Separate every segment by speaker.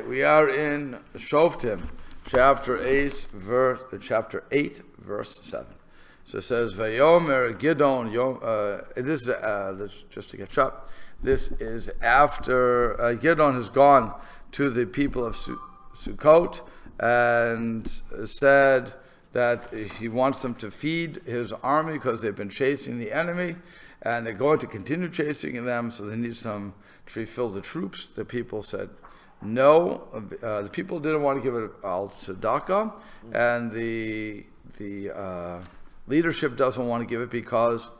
Speaker 1: We are in Shoftim, chapter 8, verse 7. So it says, Vayomer Gideon, this is, just to catch up, this is after Gideon has gone to the people of Sukkot and said that he wants them to feed his army because they've been chasing the enemy and they're going to continue chasing them, so they need some to refill the troops. The people said no. The people didn't want to give it al tzedakah, and the leadership doesn't want to give it because,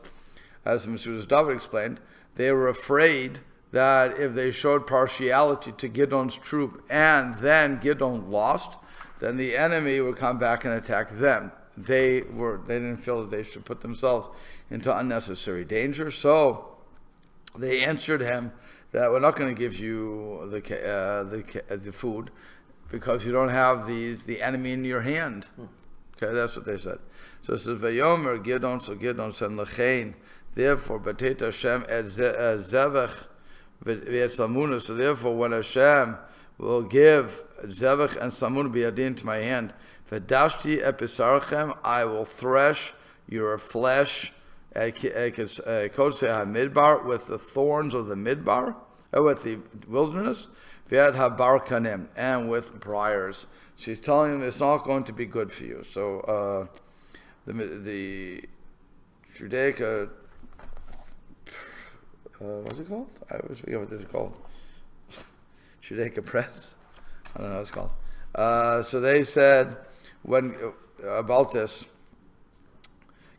Speaker 1: as the Masudas David explained, they were afraid that if they showed partiality to Gideon's troop and then Gideon lost, then the enemy would come back and attack them. They didn't feel that they should put themselves into unnecessary danger, so they answered him that we're not going to give you the food because you don't have the enemy in your hand. Okay, that's what they said. So it says, Vayomer Gideon, so Gideon said, Lechein, therefore, Bateta Hashem et Zevach v'et Salmuna, so therefore when Hashem will give Zevach and Salmuna biyadin to my hand, V'dashti episarchem, I will thresh your flesh, midbar, with the thorns of the midbar, with the wilderness, v'yad habar kanim, and with briars. She's telling him it's not going to be good for you. So the Judaica, what's it called? I always forget what this is called. Judaica Press. I don't know what it's called. So they said about this,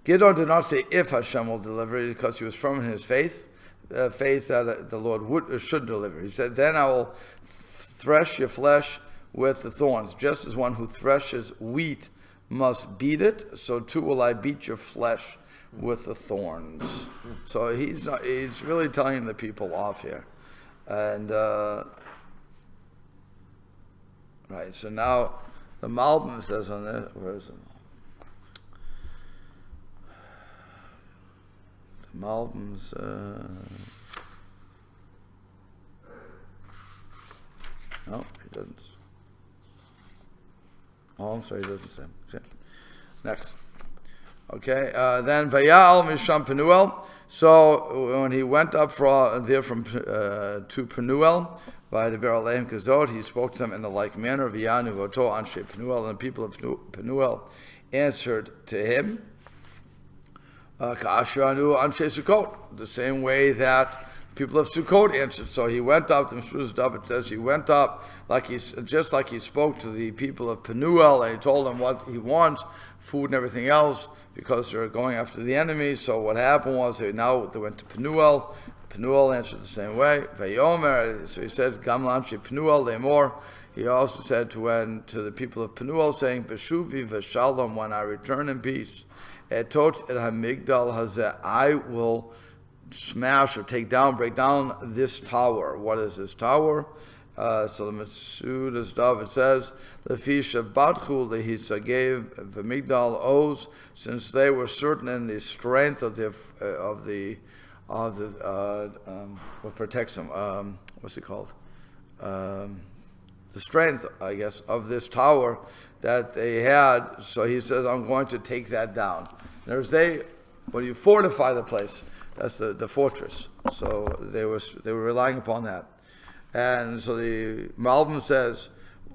Speaker 1: Gideon did not say if Hashem will deliver it because he was firm in his faith that the Lord should deliver. He said, then I will thresh your flesh with the thorns. Just as one who threshes wheat must beat it, so too will I beat your flesh with the thorns. So he's really telling the people off here. And right, so now the Malbim says on this, where is it? The Malbim's no, he doesn't. Oh, I'm sorry, he doesn't say. Okay. Next. Okay, then Vayal Misham Penuel. So when he went up there from to Penuel by the Be'er Aleim Kazot, he spoke to them in the like manner. V'yanu voto anshe Penuel, and the people of Penuel answered to him, Ka'ashranu anshe Sukkot, the same way that people of Sukkot answered. So he went up. The Masudas David says he went up just like he spoke to the people of Penuel, and he told them what he wants, food and everything else, because they're going after the enemy. So what happened was they went to Penuel. Penuel answered the same way. Vayomer, so he said, Gamlan she Penuel lemor. He also said to the people of Penuel, saying, Beshuvi v'shalom, when I return in peace, etot et hamigdal hazeh, I will smash or break down this tower. What is this tower? So the Masudas David says, Lefisha Batchu Lehisa gave V'migdal Oz, since they were certain in the strength of what protects them. What's it called? The strength, I guess, of this tower that they had. So he says, I'm going to take that down. When you fortify the place, that's the fortress. So they were relying upon that. And so the Malbim says,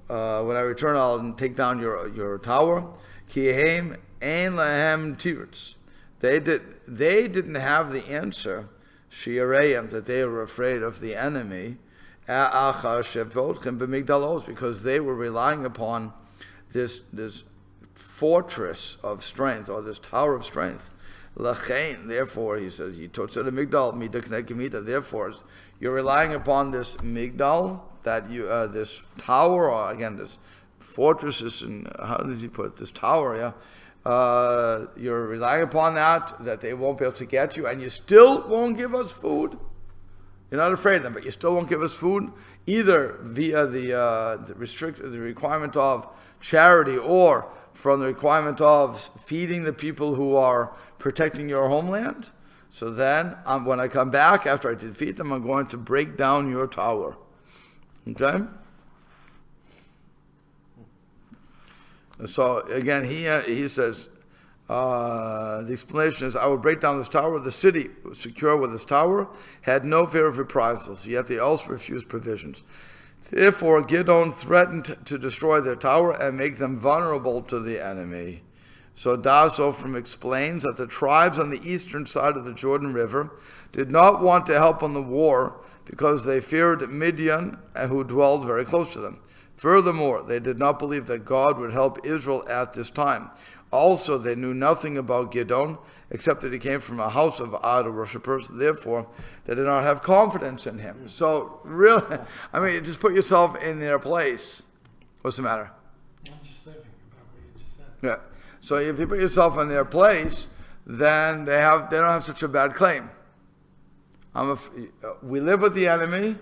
Speaker 1: when I return, I'll take down your tower. Kihem ein lahem tiritz. They didn't have the answer, shi'areim, that they were afraid of the enemy, because they were relying upon this fortress of strength, or this tower of strength. Lachain, therefore, he says, therefore, you're relying upon this migdal, that this tower, or again, this fortress, how does he put it? This tower, yeah. You're relying upon that they won't be able to get you, and you still won't give us food. You're not afraid of them, but you still won't give us food, either via the requirement of charity, or from the requirement of feeding the people who are protecting your homeland. So then, when I come back, after I defeat them, I'm going to break down your tower. Okay? So again, he says, the explanation is, I will break down this tower. The city, secure with this tower, had no fear of reprisals, yet they also refused provisions. Therefore, Gideon threatened to destroy their tower and make them vulnerable to the enemy. So Das Ophrim explains that the tribes on the eastern side of the Jordan River did not want to help on the war because they feared Midian, who dwelled very close to them. Furthermore, they did not believe that God would help Israel at this time. Also, they knew nothing about Gideon, except that he came from a house of idol worshippers. Therefore, they did not have confidence in him. So, really, I mean, just put yourself in their place. What's the matter?
Speaker 2: I'm just thinking about what you just said.
Speaker 1: Yeah. So if you put yourself in their place, then they don't have such a bad claim. We live with the enemy.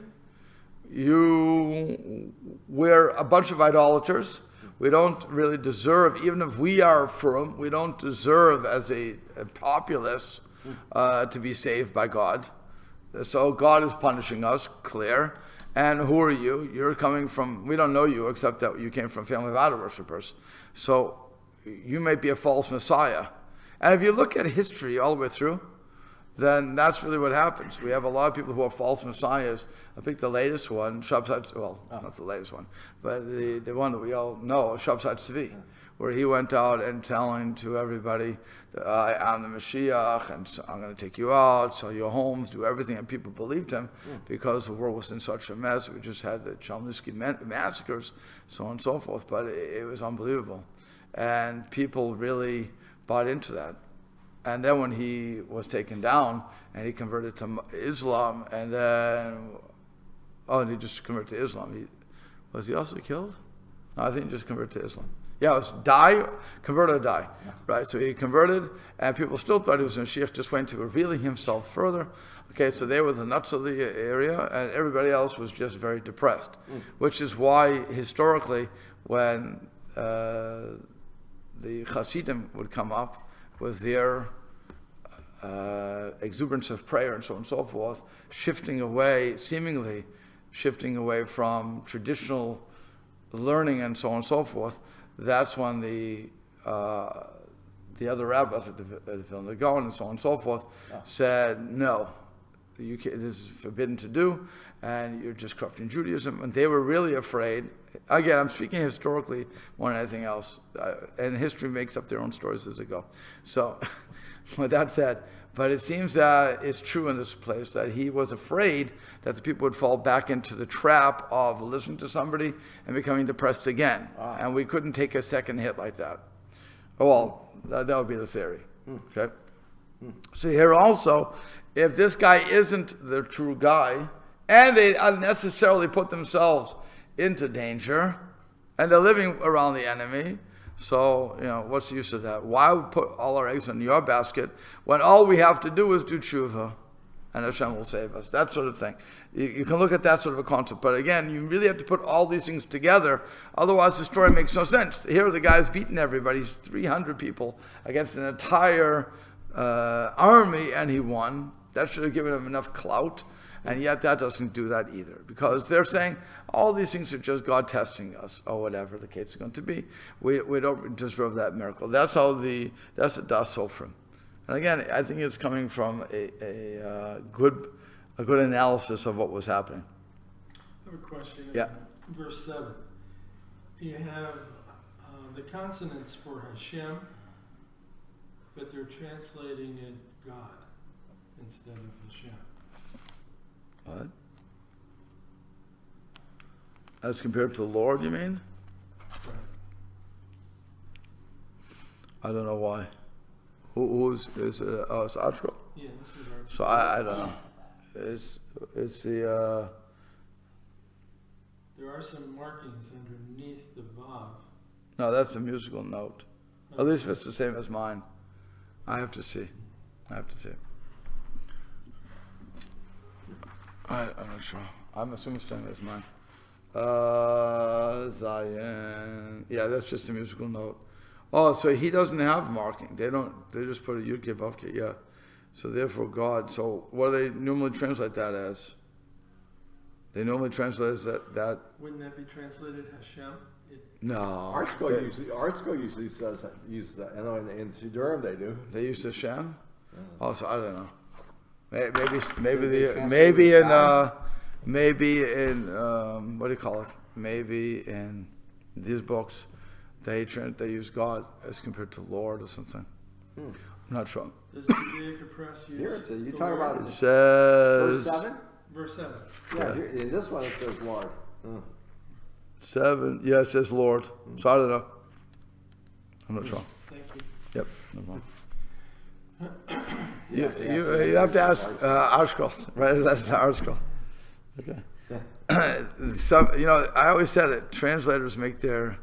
Speaker 1: We're a bunch of idolaters. We don't really deserve, even if we are firm, we don't deserve as a populace to be saved by God. So God is punishing us, clear. And who are you? You're coming from, we don't know you except that you came from a family of idol worshippers. So you may be a false Messiah. And if you look at history all the way through, then that's really what happens. We have a lot of people who are false messiahs. I think the latest one, not the latest one, but the one that we all know, Shabsat Tzvi, where he went out and telling to everybody, I'm the Mashiach, and so I'm going to take you out, sell your homes, do everything, and people believed him because the world was in such a mess. We just had the Chalmysky massacres, so on and so forth, but it was unbelievable. And people really bought into that. And then when he was taken down and he converted to Islam, and then, he just converted to Islam. Was he also killed? No, I think he just converted to Islam. Yeah, it was convert or die. Yeah. Right, so he converted, and people still thought he was a Mashiach, just went to revealing himself further. Okay, so they were the nuts of the area, and everybody else was just very depressed, which is why historically when the Hasidim would come up with their exuberance of prayer and so on and so forth, seemingly shifting away from traditional learning and so on and so forth, that's when the other rabbis at the Vilna Gaon and so on and so forth said, no, this is forbidden to do, and you're just corrupting Judaism. And they were really afraid. Again, I'm speaking historically more than anything else, and history makes up their own stories as they go. So, with that said, but it seems that it's true in this place that he was afraid that the people would fall back into the trap of listening to somebody and becoming depressed again. And we couldn't take a second hit like that. Well, that would be the theory. Okay. So here also, if this guy isn't the true guy, and they unnecessarily put themselves into danger, and they're living around the enemy, so, what's the use of that? Why would put all our eggs in your basket when all we have to do is do tshuva and Hashem will save us? That sort of thing. You can look at that sort of a concept. But again, you really have to put all these things together. Otherwise, the story makes no sense. Here the guy's beating everybody. He's 300 people against an entire army, and he won. That should have given him enough clout. And yet that doesn't do that either, because they're saying all these things are just God testing us, or whatever the case is going to be. We don't deserve that miracle. That's the Das Sofrim. And again, I think it's coming from a good analysis of what was happening.
Speaker 2: I have a question.
Speaker 1: Yeah.
Speaker 2: Verse 7. You have the consonants for Hashem, but they're translating it God instead of Hashem.
Speaker 1: What? As compared to the Lord, you mean?
Speaker 2: Right.
Speaker 1: I don't know why. Who's is it? It's Archko?
Speaker 2: Yeah, this is Archko.
Speaker 1: So I don't know. It's the.
Speaker 2: There are some markings underneath the Vav.
Speaker 1: No, that's a musical note. Okay. At least if it's the same as mine. I have to see. I'm not sure. I'm assuming it's the same as mine. Zion. Yeah, that's just a musical note. Oh, so he doesn't have marking. They just put a Yud Kei Vav Kei. Yeah. So therefore God. So what do they normally translate that as? They normally translate as that.
Speaker 2: Wouldn't that be translated Hashem?
Speaker 1: No.
Speaker 3: Artsco usually uses that. I know in Durham they do.
Speaker 1: They use Hashem.
Speaker 3: Yeah.
Speaker 1: Also, I don't know. Maybe in what do you call it? Maybe in these books, they use God as compared to Lord or something. I'm not sure.
Speaker 2: Does the Judaica Press use?
Speaker 3: Here, so you talk about
Speaker 1: It says
Speaker 3: verse 7.
Speaker 2: Verse 7.
Speaker 3: Yeah, here, in this one it says Lord.
Speaker 1: 7. Yeah, it says Lord. So I don't know. I'm not sure.
Speaker 2: Thank you.
Speaker 1: Yep. No problem. You have to ask Arshkol, right? That's an Arshkol. Okay. I always said it. Translators make their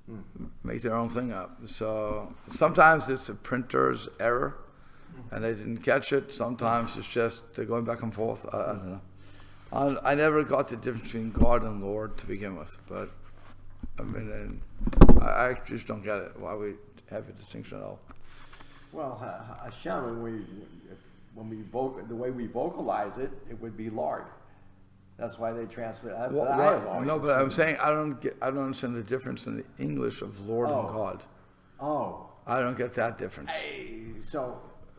Speaker 1: own thing up. So sometimes it's a printer's error, and they didn't catch it. Sometimes it's just they're going back and forth. I don't know. I never got the difference between God and Lord to begin with, but I mean, I just don't get it. Why we have a distinction at all?
Speaker 3: Well, Hashem, when we the way we vocalize it, it would be Lord. That's why they translate. That's what I was always
Speaker 1: no, but I'm saying I don't understand the difference in the English of Lord and God.
Speaker 3: Oh.
Speaker 1: I don't get that difference.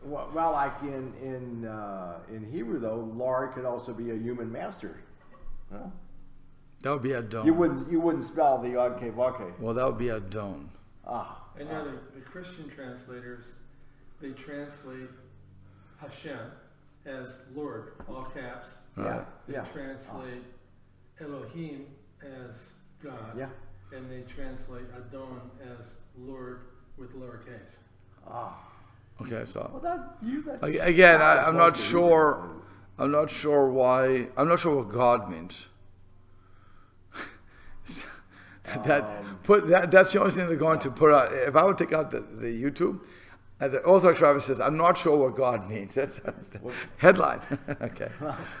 Speaker 3: Well, like in Hebrew though, Lord could also be a human master. Huh?
Speaker 1: That would be Adon.
Speaker 3: You wouldn't spell the Yod Kei Vav Kei.
Speaker 1: Well, that would be Adon.
Speaker 2: And now the Christian translators, they translate Hashem as Lord, all caps.
Speaker 3: Yeah.
Speaker 2: They translate Elohim as God.
Speaker 3: Yeah.
Speaker 2: And they translate Adon as Lord with lowercase.
Speaker 1: Okay, so
Speaker 3: that
Speaker 1: again, I'm not sure. I'm not sure why. I'm not sure what God means. That's the only thing they're going to put out. If I would take out the YouTube, the Orthodox rabbi says, "I'm not sure what God means." That's the headline. Okay,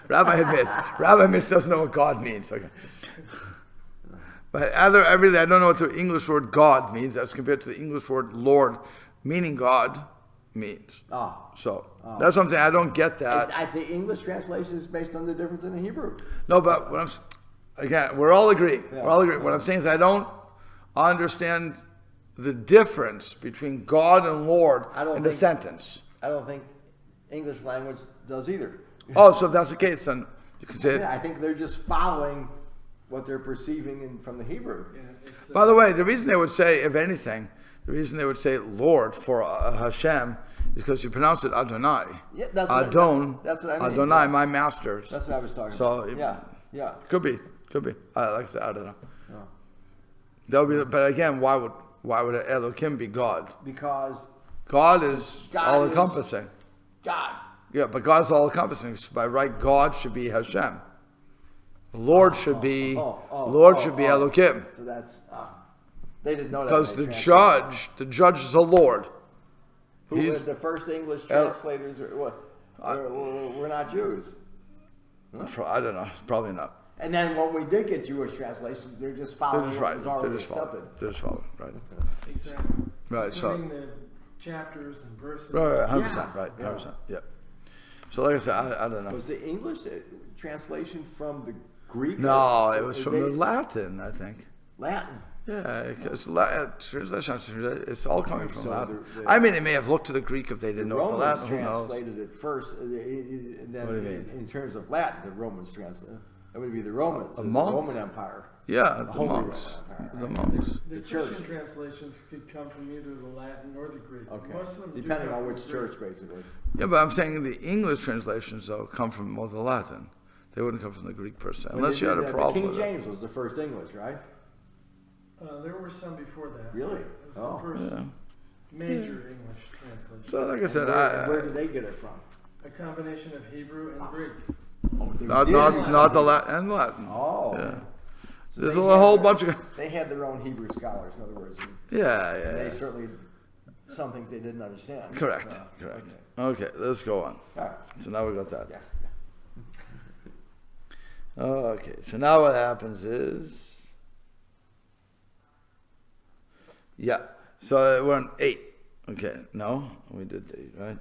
Speaker 1: Rabbi admits doesn't know what God means. Okay, but I don't know what the English word God means as compared to the English word Lord, meaning God, means. So that's what I'm saying. I don't get that.
Speaker 3: The English translation is based on the difference in the Hebrew.
Speaker 1: No, but what we're all agree. Yeah. We're all agree. What I'm saying is I don't understand the difference between God and Lord in the sentence.
Speaker 3: I don't think English language does either.
Speaker 1: Oh, so if that's the case, then you can say it.
Speaker 3: I think they're just following what they're perceiving from the Hebrew. Yeah,
Speaker 1: by the way, the reason they would say, if anything, the reason they would say Lord for Hashem is because you pronounce it Adonai.
Speaker 3: Yeah,
Speaker 1: that's what I mean. Adonai, my master.
Speaker 3: That's what I was talking about. Yeah.
Speaker 1: Could be. Like I said, I don't know. That would be. But again, why would Elohim be God?
Speaker 3: Because
Speaker 1: God is all encompassing.
Speaker 3: God.
Speaker 1: Yeah, but God's all encompassing. So by right, God should be Hashem. Lord should be Elohim.
Speaker 3: So that's they didn't know that.
Speaker 1: Because the judge is a Lord.
Speaker 3: Who were the first English translators? We're not Jews.
Speaker 1: Huh? I don't know. Probably not.
Speaker 3: And then when we did get Jewish translations, they're just following what was already accepted.
Speaker 1: They're just following, right?
Speaker 2: Exactly.
Speaker 1: Right.
Speaker 2: Including the chapters and verses.
Speaker 1: Right. 100%. Right. 100%. Yeah. So like I said, I don't know.
Speaker 3: Was the English translation from the Greek?
Speaker 1: No, it was from the Latin, I think.
Speaker 3: Latin.
Speaker 1: Yeah, because it's all coming from Latin. I mean, they may have looked to the Greek if they didn't know the Latin.
Speaker 3: Who knows? Translated it first, and then
Speaker 1: what do you mean?
Speaker 3: In terms of Latin, the Romans translated. That would be the Romans, the Roman Empire.
Speaker 1: Yeah, the monks. The monks.
Speaker 2: The Christian translations could come from either the Latin or the Greek.
Speaker 3: Okay.
Speaker 2: Most of them
Speaker 3: depending on which church, basically.
Speaker 1: Yeah, but I'm saying the English translations, though, come from more the Latin. They wouldn't come from the Greek per se, unless you had a problem with it.
Speaker 3: King James was the first English, right?
Speaker 2: There were some before that.
Speaker 3: Really?
Speaker 2: It was the first major English translation.
Speaker 1: So, like I said,
Speaker 3: where did they get it from?
Speaker 2: A combination of Hebrew and Greek.
Speaker 1: Not the Latin and Latin.
Speaker 3: Oh.
Speaker 1: Yeah. So there's a whole bunch of.
Speaker 3: They had their own Hebrew scholars, in other words.
Speaker 1: Yeah.
Speaker 3: They certainly some things they didn't understand.
Speaker 1: Correct. Okay, let's go on.
Speaker 3: All right.
Speaker 1: So now we got that.
Speaker 3: Yeah.
Speaker 1: Okay, so now what happens is, so we're on 8. Okay, no, we did 8, right?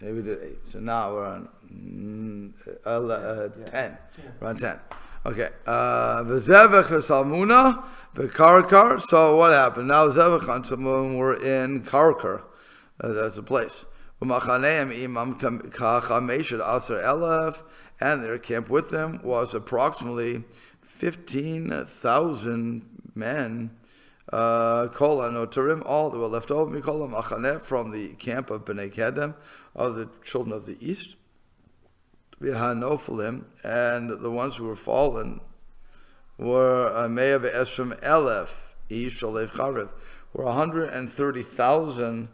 Speaker 1: Yeah, we did 8. So now we're on 10.
Speaker 2: Yeah.
Speaker 1: We're on 10. Okay. V'zevech v'salmuna v'karkar. So what happened? Now Zevach and Salmuna were in Karkar. That's a place. U'machaneim imam kachameshad aser elef, and their camp with them was approximately 15,000 men. Kol anotarim, all that were left over, mikol machaneh, from the camp of Bnei Kedem, of the children of the east. V'hanophilim, and the ones who were fallen were Mea ve'esrim elef ish alev charev, were 130,000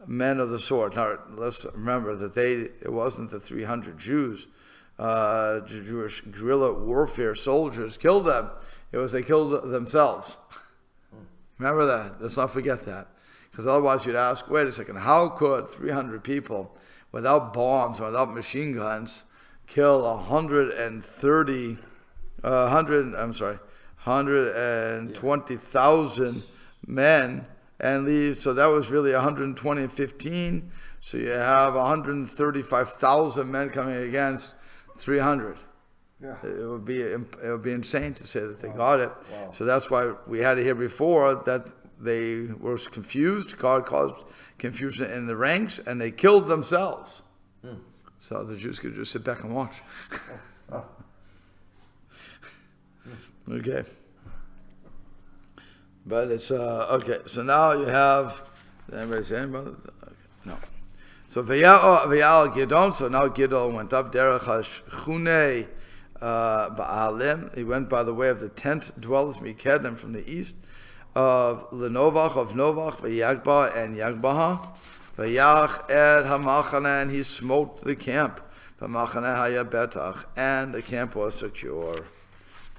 Speaker 1: men of the sword. Now let's remember that it wasn't the 300 Jews, Jewish guerrilla warfare soldiers killed them. It was they killed themselves. Remember that. Let's not forget that, because otherwise you'd ask, wait a second, how could 300 people without bombs, without machine guns, kill 120,000 men and leave? So that was really 120 and 15. So you have 135,000 men coming against 300.
Speaker 3: Yeah.
Speaker 1: It would be insane to say that they got it.
Speaker 3: Wow.
Speaker 1: So that's why we had it here before, that they were confused. God caused confusion in the ranks, and they killed themselves. So the Jews could just sit back and watch. Okay. But it's okay. So now you have. Did anybody say anything? No. So Vayal Gideon. So now Gideon went up Derech Hashchunei Baalim. He went by the way of the tent dwellers Mikedem from the east of Lenovach of Novach Vayagba and Yagbaha. Vayach ed Hamachana, and he smote the camp. V'machana hayabetach, and the camp was secure.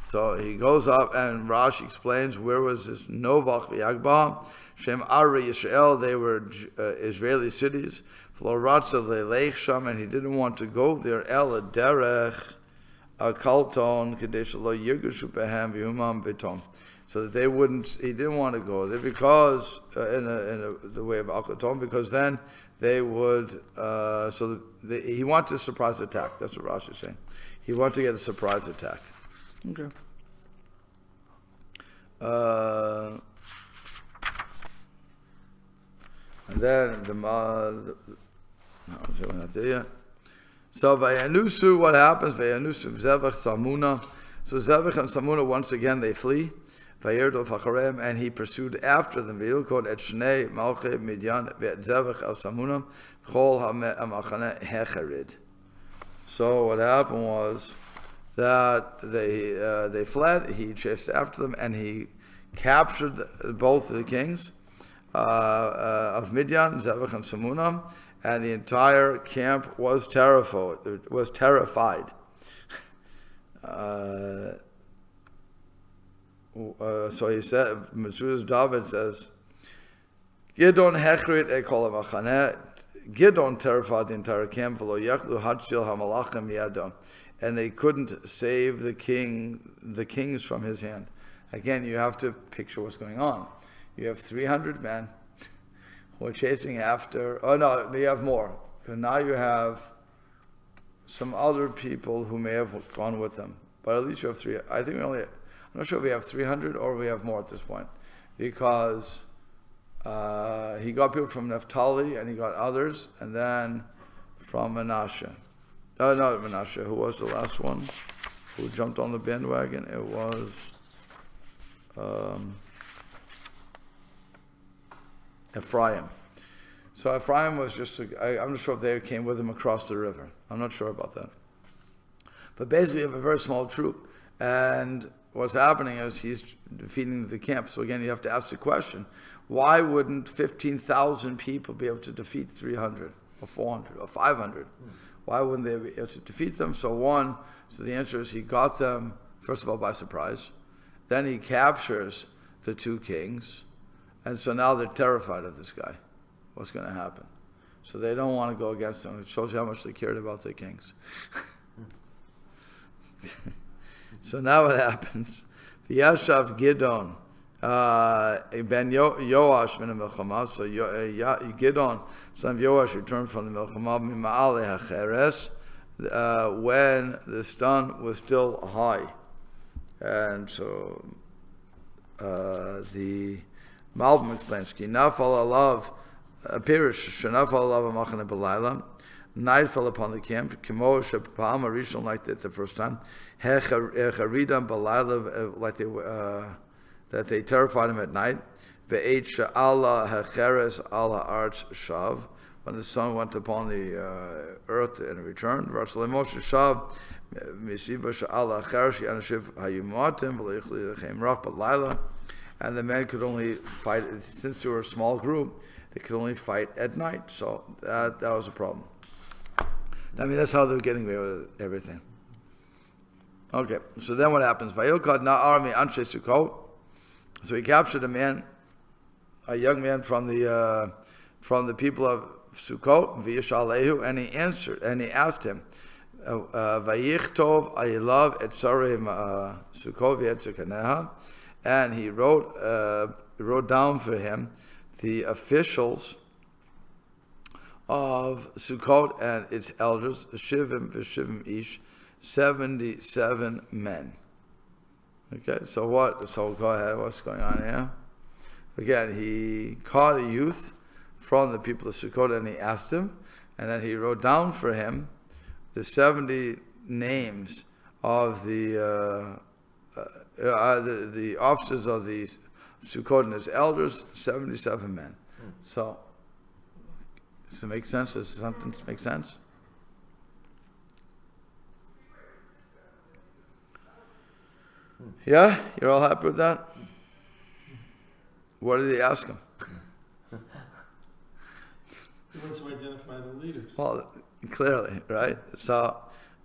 Speaker 1: So he goes up, and Rashi explains where was this Novach V'Yagba, Shem Ari Yisrael. They were Israeli cities. Floratza leilech sham, and he didn't want to go there. El derech kalton kadesh lo yirgushu behem v'humam beton, so that they wouldn't. He didn't want to go there because in the way of Al-Qaton, because then they would. He wanted a surprise attack. That's what Rashi is saying. He wanted to get a surprise attack. Okay. And then we're not there yet. So Vayanusu, what happens? Vayanusu Zevach Salmuna. So Zevach and Salmuna once again they flee. Vayerdo Facharem, and he pursued after them. Vayilkot et Shnei Malche Midyan Vet Zevach El Salmuna Chol Hamachane Hecherid. So what happened was that they fled. He chased after them, and he captured both the kings of Midian, Zevach and Salmuna, and the entire camp was terrified. So he said, Metzudas David says, Gideon hechrit ekol hamachaneh. Gideon terrified the entire camp, v'lo yachlu hadshil hamalachim yadon, and they couldn't save the kings from his hand. Again, you have to picture what's going on. You have 300 men who are chasing after. Oh no, you have more, because now you have some other people who may have gone with them. But at least you have three. I think I'm not sure if we have 300 or we have more at this point, because he got people from Naphtali and he got others, and then from Manasseh. Oh, not Manasseh. Who was the last one who jumped on the bandwagon? It was Ephraim. So Ephraim was just, I'm not sure if they came with him across the river. I'm not sure about that. But basically you have a very small troop, and what's happening is he's defeating the camp. So again, you have to ask the question, why wouldn't 15,000 people be able to defeat 300 or 400 or 500? Why wouldn't they be able to defeat them? So the answer is he got them, first of all, by surprise. Then he captures the two kings. And so now they're terrified of this guy. What's going to happen? So they don't want to go against him. It shows you how much they cared about their kings. So now what happens? V'yashav Gideon ben Yoash min ha-milchama. So Gideon, son of Yoash, returned from the milchama mima'alei hacheres when the sun was still high. And so the Malbim explains, Ki nafal alav, Pirish, shenafal alav machane belayla, night fell upon the camp, Kimo shepam arishon, like that the first time, hecharidam belayla, like that they terrified him at night, ve'et she'ala hecheres ala arch shav, when the sun went upon the earth and returned, Ratzal Moshe shav, misiva she'ala hecheres yanashiv hayumatim, v'leichli lechem rach belayla, and the men could only fight, since they were a small group, they could only fight at night. So that was a problem. I mean, that's how they were getting away with everything. Okay, so then what happens? Vayilkad na'armi anshe Sukkot. So he captured a young man from the people of Sukkot, v'yishalehu, and he answered, and he asked him, Vayichtov ayilav et sarim Sukkot v'etzikaneha. And he wrote down for him the officials of Sukkot and its elders, Shivim v'Shivim ish, 77 men. Okay, so what? So go ahead. What's going on here? Again, he caught a youth from the people of Sukkot and he asked him, and then he wrote down for him the 70 names of the officers of the Sukkot and his elders, 77 men. So, does it make sense? Does something make sense? Yeah? You're all happy with that? What did he ask him?
Speaker 2: He wants to identify the leaders.
Speaker 1: Well, clearly, right? So,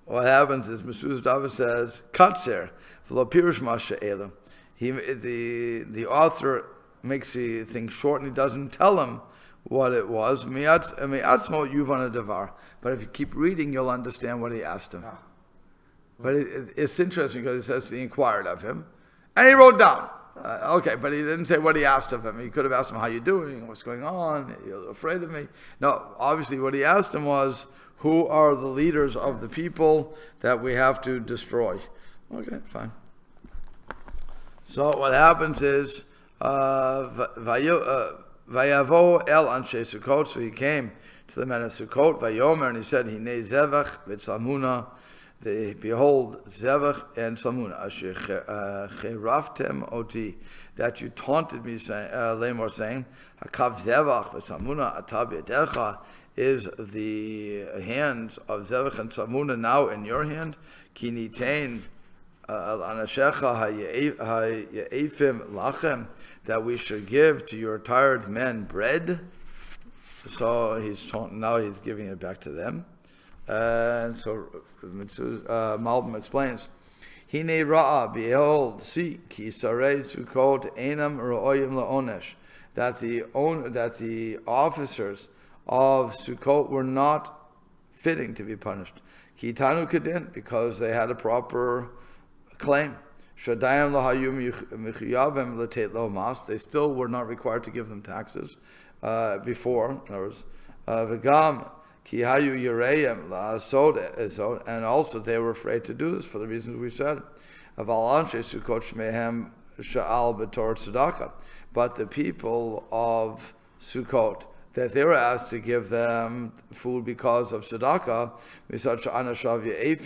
Speaker 1: what happens is Meshuz David says, Katzer, v'lo pirush ma she'elu. The author makes the thing short and he doesn't tell him what it was. Mi'atzmo yuvan hadavar. But if you keep reading, you'll understand what he asked him. But it's interesting because he says he inquired of him, and he wrote down. Okay, but he didn't say what he asked of him. He could have asked him, how you doing? What's going on? You're afraid of me? No, obviously what he asked him was, who are the leaders of the people that we have to destroy? Okay, fine. So what happens is, Vayavo el anshe Sukkot, so he came to the men of Sukkot, Vayomer, and he said, Hinei zevach v'tzalmuna, behold, zevach and salmuna, asher cheraftem oti, that you taunted me, Lamor saying, Hakav zevach v'salmuna atab yedecha, is the hands of zevach and salmuna now in your hand? Ki nitain anashecha ha'ye'efim lachem, that we should give to your tired men bread. So now he's giving it back to them. And so Malbim explains, Hine ra'a, behold, see, ki sarei Sukkot einam ra'oyim la'onesh, that the officers of Sukkot were not fitting to be punished. Ki tanu kedin, because they had a proper claim. Shadayim lahayum michuyavim l'teit lo mas, they still were not required to give them taxes before. In other words, v'gam ki hayu yireim la'asod, and also they were afraid to do this for the reasons we said. Aval anshe Sukkot shmehem sha'al b'tor tzedakah, but the people of Sukkot, that they were asked to give them food because of tzedakah,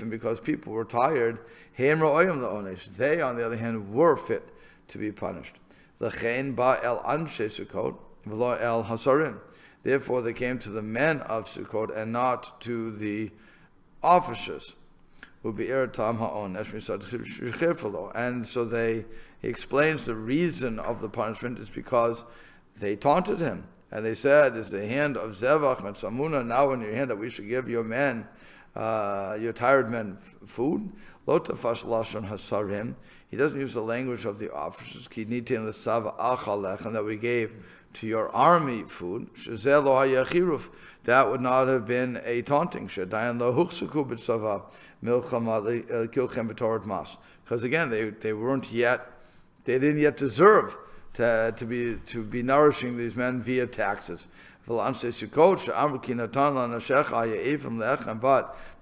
Speaker 1: because people were tired. They, on the other hand, were fit to be punished. Therefore, they came to the men of Sukkot and not to the officers. And so he explains the reason of the punishment is because they taunted him. And they said, is the hand of Zevach and Samuna now in your hand that we should give your men, your tired men, food? Lotafash lashon hasarim. He doesn't use the language of the officers. Ki nitin l'sava achalech, that we gave to your army food. Shezeh lo hayachiruf. That would not have been a taunting. Shedayan lo huchsuku b'tzava milchama kilchem b'torat mas. Because again, they didn't yet deserve to be nourishing these men via taxes. But to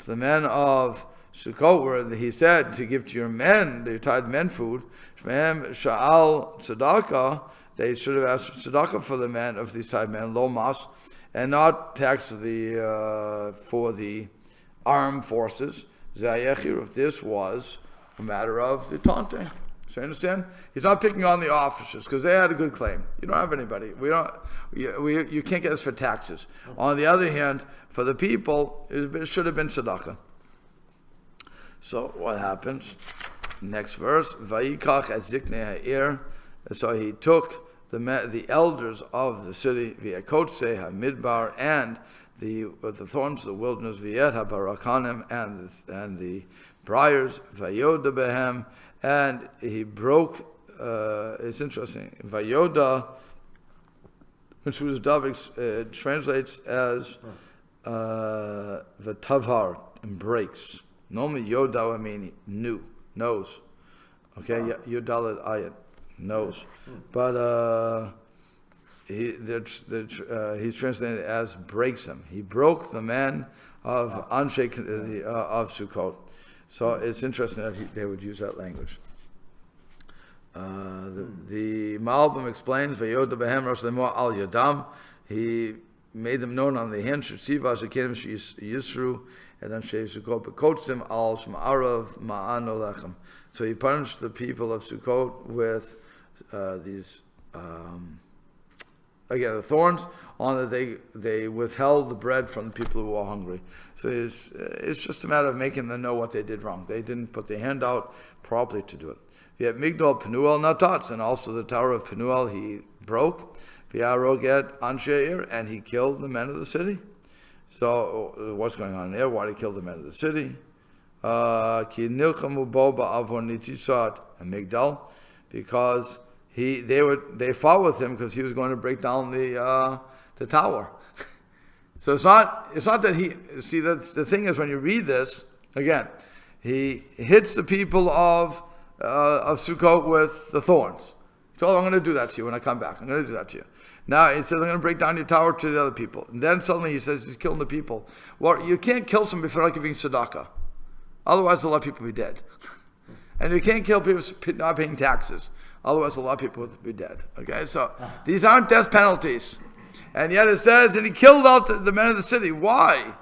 Speaker 1: the men of Sukkot, where he said to give to your men, your tied men food, Shmehem Sha'al Tzedakah, they should have asked tzedakah for the men of these tied men, lo mas, and not tax for the armed forces. Zayechir, if this was a matter of the taunting. So you understand? He's not picking on the officers because they had a good claim. You don't have anybody. You can't get us for taxes. On the other hand, for the people, it should have been tzedakah. So what happens? Next verse, Vayikach et ziknei ha'ir. So he took the elders of the city, v'yakotzei ha'midbar, and the thorns of the wilderness, v'yet ha'barakanim, and the briars, vayoda behem, and he broke. It's interesting. Vayoda, which was David, translates as v'tavar, and breaks. Normally yoda would mean knows. Okay, yodalet ayat, knows. But he's translated as breaks them. He broke the men of Anshe of Sukkot. So it's interesting that they would use that language. The Malbim explains, "Vayoda behem rosh lemor al yadam." He made them known on the hand. Shesiva shekenim yisru and Anshe Sukkot bekotzim al shma'arav ma'an olechem. So he punished the people of Sukkot with these. Again, the thorns on that they withheld the bread from the people who were hungry. So it's just a matter of making them know what they did wrong. They didn't put their hand out properly to do it. V'yet Migdal Penuel Natats, and also the tower of Penuel he broke. V'yaroget Ansheir, and he killed the men of the city. So what's going on there? Why did he kill the men of the city? Ki nilchamu bo ba'avon nitisat Migdal, because they fought with him because he was going to break down the tower. So it's not that he see that the thing is, when you read this again, he hits the people of Sukkot with the thorns. So I'm going to do that to you when I come back. I'm going to do that to you. Now he says, I'm going to break down your tower to the other people. And then suddenly he says he's killing the people. Well, you can't kill somebody for not giving tzedakah. Otherwise, a lot of people will be dead. And you can't kill people for not paying taxes. Otherwise, a lot of people would be dead. Okay, so these aren't death penalties. And yet it says, and he killed out the men of the city. Why?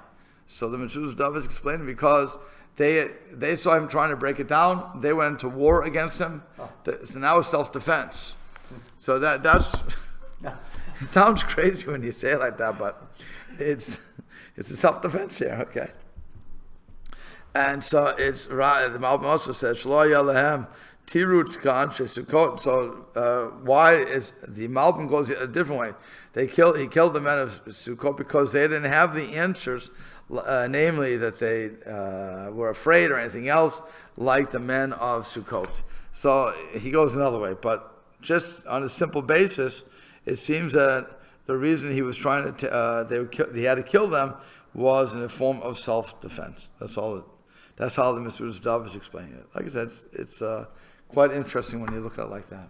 Speaker 1: So the Metzudas David is explaining, because they saw him trying to break it down. They went to war against him. So now it's self-defense. So that's it sounds crazy when you say it like that, but it's a self-defense here. Okay. And so it's right. The Malbim also says, Shlo Yalehem Tirutz Ka'anshe Sukkot. So why is the Malbim goes a different way? He killed the men of Sukkot because they didn't have the answers, namely that they were afraid or anything else, like the men of Sukkot. So he goes another way, but just on a simple basis, it seems that the reason he was trying to he had to kill them was in the form of self-defense. That's all. That's how the Metzudas David is explaining it. Like I said, it's quite interesting when you look at it like that.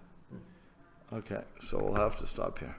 Speaker 1: Okay, so we'll have to stop here.